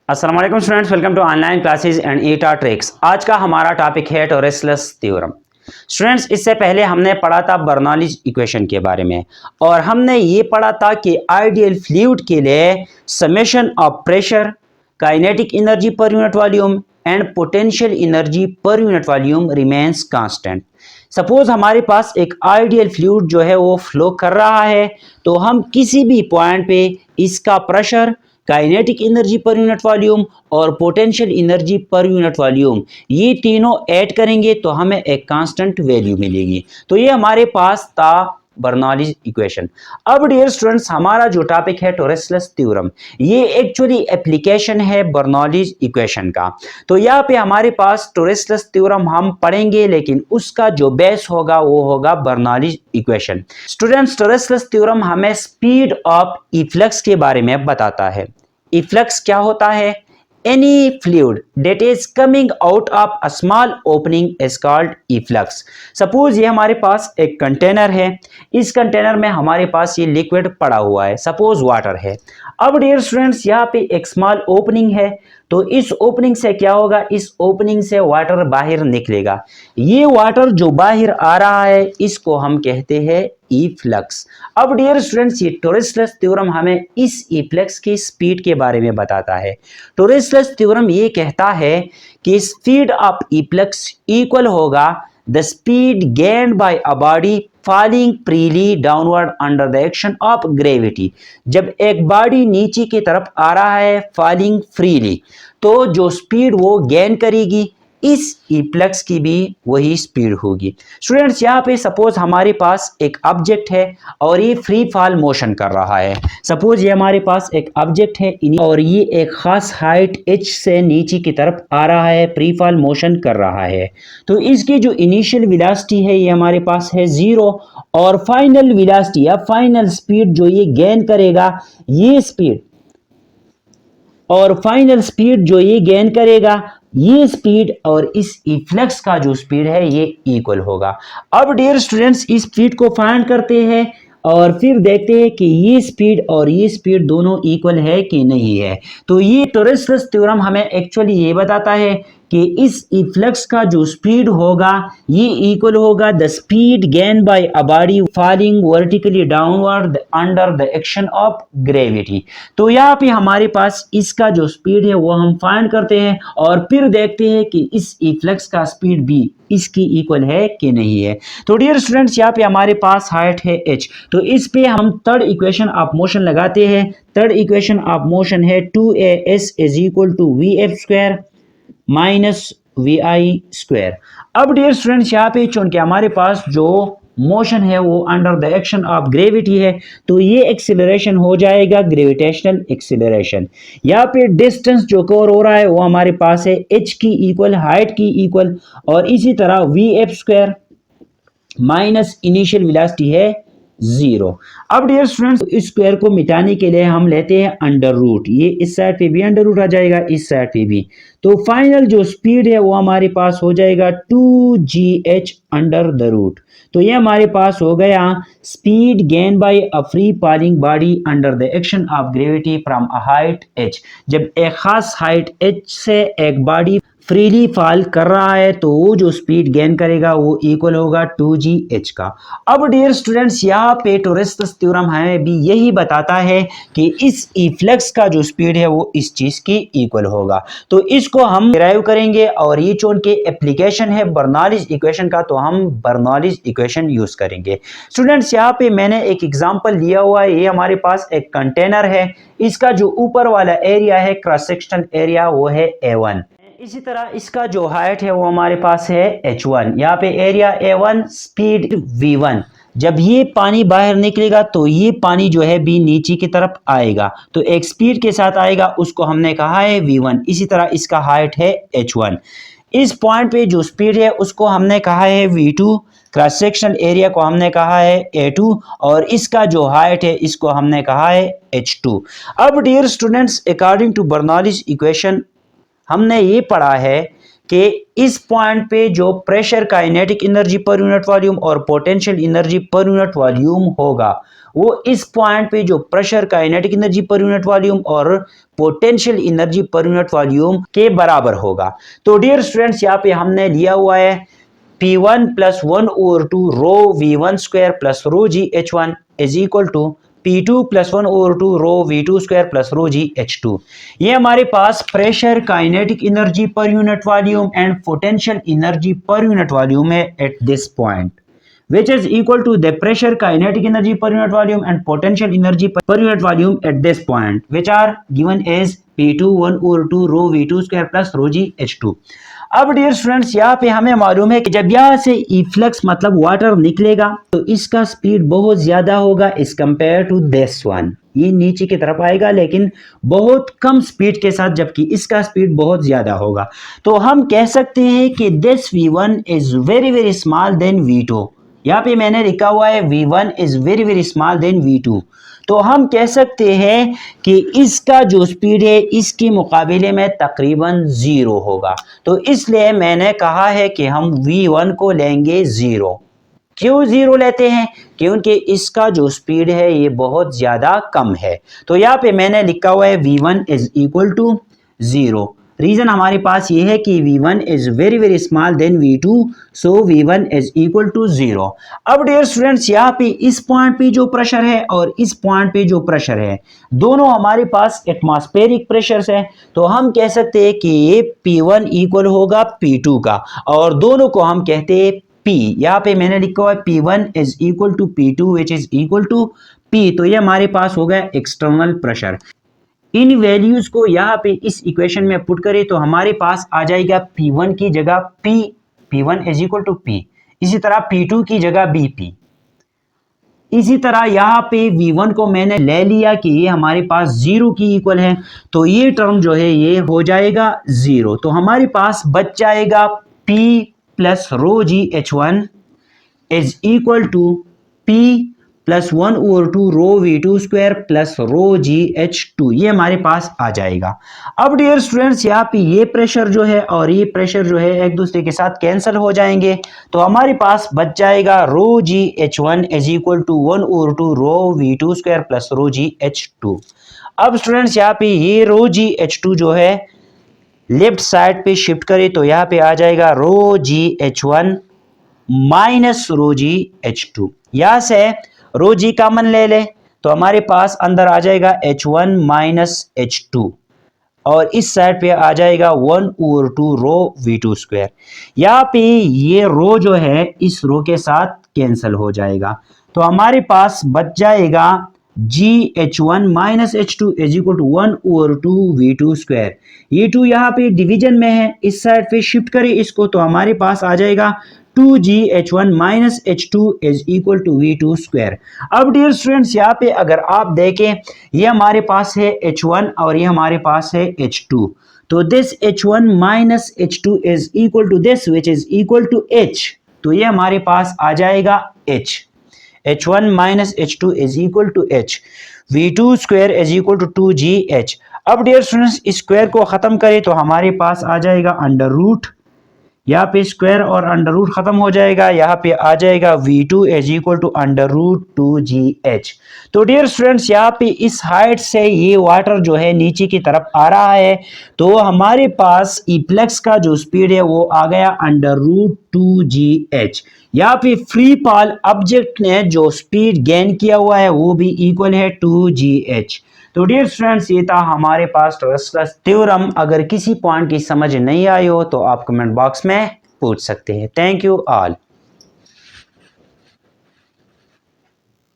अस्सलाम वालेकुम students, welcome to online classes and eta tricks. आज का हमारा टॉपिक है टोरेस्लस थ्योरम। स्टूडेंट्स, इससे पहले हमने पढ़ा था बर्नौलीज इक्वेशन के बारे में और हमने ये पढ़ा था कि आइडियल फ्लूइड के लिए summation of pressure, kinetic energy per unit volume and potential energy per unit volume remains constant. Suppose हमारे पास एक आइडियल फ्लूइड जो है वो फ्लो कर रहा है, तो हम किसी भी पॉइंट पे इसका pressure, kinetic energy per unit volume और potential energy per unit volume ये तीनों ऐड करेंगे तो हमें एक कांस्टेंट वैल्यू मिलेगी। तो ये हमारे पास था बर्नौलीज इक्वेशन। अब डियर स्टूडेंट्स, हमारा जो टॉपिक है टोरेस्लस थ्योरम, ये एक्चुअली एप्लीकेशन है बर्नौलीज इक्वेशन का। तो यहाँ पे हमारे पास टोरेस्लस थ्योरम हम पढ़ेंगे, लेकिन उसका जो बेस होगा वो होगा बर्नौलीज इक्वेशन। स्टूडेंट्स, टोरेस्लस थ्योरम हमें स्पीड ऑफ इफ्लक्स के बारे में बताता है। इफ्लक्स क्या होता है? Any fluid that is coming out of a small opening is called efflux। Suppose ये हमारे पास एक कंटेनर है, इस कंटेनर में हमारे पास ये लिक्विड पड़ा हुआ है, सपोज वाटर है। अब डियर स्टूडेंट्स, यहाँ पे एक स्मॉल ओपनिंग है, तो इस ओपनिंग से क्या होगा? इस ओपनिंग से वाटर बाहर निकलेगा। ये वाटर जो बाहर आ रहा है इसको हम कहते हैं इफ्लक्स। अब डियर स्टूडेंट्स, ये टोरेस्लस थ्योरम हमें इस इफ्लक्स की स्पीड के बारे में बताता है। टोरेस्लस थ्योरम ये कहता है कि स्पीड ऑफ इफ्लक्स इक्वल होगा the speed gained by a body falling freely downward under the action of gravity. जब एक बॉडी नीचे की तरफ आ रहा है फॉलिंग फ्रीली, तो जो स्पीड वो गेन करेगी, इस इफ्लक्स की भी वही स्पीड होगी। स्टूडेंट्स, यहाँ पे सपोज हमारे पास एक ऑब्जेक्ट है और ये फ्री फॉल मोशन कर रहा है। सपोज ये हमारे पास एक ऑब्जेक्ट है और ये एक खास हाइट h से नीचे की तरफ आ रहा है, फ्री फॉल मोशन कर रहा है। तो इसकी जो इनिशियल वेलोसिटी है ये हमारे पास है 0 और फाइनल वेलोसिटी या फाइनल स्पीड जो ये गेन करेगा, ये स्पीड और फाइनल स्पीड जो ये गेन करेगा, ये स्पीड और इस इफ्लक्स का जो स्पीड है ये इक्वल होगा। अब डियर स्टूडेंट्स, इस स्पीड को फाइंड करते हैं और फिर देखते हैं कि ये स्पीड और ये स्पीड दोनों इक्वल है कि नहीं है। तो ये टोरेस्लस थ्योरम हमें एक्चुअली ये बताता है कि इस इफ्लक्स का जो स्पीड होगा ये इक्वल होगा the speed gain by a body falling vertically downward under the action of gravity. तो यहाँ पे हमारे पास इसका जो स्पीड है वो हम फाइंड करते हैं और फिर देखते हैं कि इस इफ्लक्स का स्पीड भी इसकी इक्वल है कि नहीं है। तो डियर स्टूडेंट्स, यहाँ पे हमारे पास हाइट है h, तो इस पे हम थर्ड इक्वेशन ऑफ मोशन लगाते हैं। थर्ड इक्वेशन ऑफ मोशन है 2as is equal to vf square minus vi square. अब डियर स्टूडेंट्स, यहाँ पे चूंकि हमारे पास जो मोशन है वो under the action of gravity है, तो ये एक्सीलरेशन हो जाएगा ग्रेविटेशनल एक्सीलरेशन। यहाँ पे डिस्टेंस जो कवर हो रहा है वो हमारे पास है h की इक्वल, हाइट की इक्वल, और इसी तरह vf square minus initial velocity है 0। अब डियर स्टूडेंट्स, इस स्क्वायर को मिटाने के लिए हम लेते हैं अंडर रूट, ये इस साइड पे भी अंडर रूट आ जाएगा, इस साइड पे भी। तो फाइनल जो स्पीड है वो हमारे पास हो जाएगा 2gh अंडर द रूट। तो ये हमारे पास हो गया speed gain by a free falling body under the action of gravity from a height h। जब एक खास हाइट h से एक बॉडी फ्रीली फॉल कर रहा है तो वो जो स्पीड गेन करेगा वो इक्वल होगा 2gh का। अब डियर स्टूडेंट्स, यहाँ पे टोरेस्लस थ्योरम हमें भी यही बताता है कि इस इफ्लक्स का जो स्पीड है वो इस चीज की इक्वल होगा। तो इसको हम डिराइव करेंगे और ये चूंकि के एप्लीकेशन है बर्नौलीज इक्वेशन का, तो हम बर्नौलीज इक्वेशन यूज करेंगे। स्टूडेंट्स, यहाँ पे मैंने एक एग्जाम्पल लिया हुआ है। ये हमारे पास एक कंटेनर है, इसका जो ऊपर वाला एरिया है, क्रॉस सेक्शनल एरिया, वो है A1। इसी तरह इसका जो हाइट है वो हमारे पास है h1। यहाँ पे एरिया A1, स्पीड v1। जब ये पानी बाहर निकलेगा तो ये पानी जो है भी नीचे की तरफ आएगा, तो एक स्पीड के साथ आएगा, उसको हमने कहा है v1। इसी तरह इसका हाइट है h1। इस पॉइंट पे जो स्पीड है उसको हमने कहा है v2, क्रॉस सेक्शनल एरिया को हमने कहा है a2 और इसका जो हाइट है इसको हमने कहा है h2। अब dear students, according to Bernoulli's equation हमने ये पढ़ा है कि इस पॉइंट पे जो pressure, kinetic energy per unit volume और potential energy per unit volume होगा वो इस पॉइंट पे जो pressure kinetic energy per unit volume और potential energy per unit volume के बराबर होगा। तो डियर स्टूडेंट्स, यहाँ पे हमने लिया हुआ है P1 plus 1/2 rho V1 square plus rho GH1 is equal to P2 plus 1/2 rho V2 square plus rho GH2। ये हमारे पास pressure kinetic energy per unit volume and potential energy per unit volume है at this point, which is equal to the pressure kinetic energy per unit volume and potential energy per unit volume at this point, which are given as P2 1/2 rho V2 square plus rho GH2। अब dear students, यहाँ पे हमें मालूम है कि जब यहाँ से इफ्लक्स मतलब वाटर निकलेगा तो इसका स्पीड बहुत ज्यादा होगा इस कंपेयर टू दिस वन। ये नीचे की तरफ आएगा लेकिन बहुत कम स्पीड के साथ, जबकि इसका स्पीड बहुत ज्यादा होगा। तो हम कह सकते हैं कि this V1 is very very small than V2। यहाँ पे मैंने लिखा हुआ है V1 is very very small than V2। तो हम कह सकते हैं कि इसका जो स्पीड है इसके मुकाबले में तकरीबन 0 होगा। तो इसलिए मैंने कहा है कि हम V1 को लेंगे 0। क्यों 0 लेते हैं? क्योंकि इसका जो स्पीड है ये बहुत ज़्यादा कम है। तो यहाँ पे मैंने लिखा हुआ है V1 is equal to 0। Reason हमारे पास ये है कि V1 is very very small than V2, so V1 is equal to 0। अब डियर स्टूडेंट्स, यहाँ पे इस पॉइंट पे जो प्रेशर है और इस पॉइंट पे जो प्रेशर है दोनों हमारे पास एटमॉस्फेरिक प्रेशर है। तो हम कह सकते हैं कि ये P1 इक्वल होगा P2 का और दोनों को हम कहते हैं P। यहाँ पे मैंने लिखा हुआ है P1 is equal to P2 which is equal to P। तो ये हमारे पास हो गया एक्सटर्नल प्रेशर। इन वैल्यूज को यहाँ पे इस इक्वेशन में पुट करें तो हमारे पास आ जाएगा P1 की जगह P1 is equal to P, इसी तरह P2 की जगह BP। इसी तरह यहाँ पे V1 को मैंने ले लिया कि ये हमारे पास 0 की इक्वल है, तो ये टर्म जो है ये हो जाएगा 0। तो हमारे पास बच जाएगा P plus rho GH1 is equal to P plus 1/2 rho V2 square plus rho GH2। ये हमारे पास आ जाएगा। अब डियर स्टूडेंट्स, यहाँ पे ये प्रेशर जो है और ये प्रेशर जो है एक दूसरे के साथ कैंसिल हो जाएंगे, तो हमारे पास बच जाएगा rho GH1 is equal to 1/2 rho V2 square plus rho GH2। अब स्टूडेंट्स, यहाँ पे ये रो GH2 जो है लेफ्ट साइड पे शिफ्ट करें तो यहाँ पे आ जाएगा rho GH1 minus rho GH2। यहाँ से रो जी कॉमन ले ले तो हमारे पास अंदर आ जाएगा H1 माइनस H2 और इस साइड पे आ जाएगा 1/2 रो V2 स्क्वायर। यहाँ पे ये रो जो है इस रो के साथ कैंसिल हो जाएगा, तो हमारे पास बच जाएगा GH1 minus H2 is equal to 1/2 V2 square. ये 2 यहाँ पे डिवीजन में है, इस साइड पे शिफ्ट करें इसको तो हमारे पास आ जाएगा 2GH1 minus H2 is equal to V2 square. अब डियर स्टूडेंट्स, यहाँ पे अगर आप देखें ये हमारे पास है H1 और ये हमारे पास है H2, तो this H1 minus H2 is equal to this which is equal to H। तो ये हमारे पास आ जाएगा H। H1 minus H2 is equal to H। V2 square is equal to 2GH। अब डियर स्टूडेंट्स, इस स्क्वायर को खत्म करें तो हमारे पास आ जाएगा अंडर रूट, यहाँ पे स्क्वायर और अंडर रूट खत्म हो जाएगा, यहाँ पे आ जाएगा V2 is equal to under root 2GH। तो डियर स्टूडेंट्स, यहाँ पे इस हाइट से ये वाटर जो है नीचे की तरफ आ रहा है, तो हमारे पास इफ्लक्स का जो स्पीड है वो आ गया अंडर रूट 2GH। यहाँ पे फ्री फॉल ऑब्जेक्ट ने जो स्पीड गेन किया हुआ है वो भी इक्वल है 2GH। तो डियर स्टूडेंट्स, ये था हमारे पास टोरसलस थ्योरम। अगर किसी पॉइंट की समझ नहीं आई हो तो आप कमेंट बॉक्स में पूछ सकते हैं। Thank you all.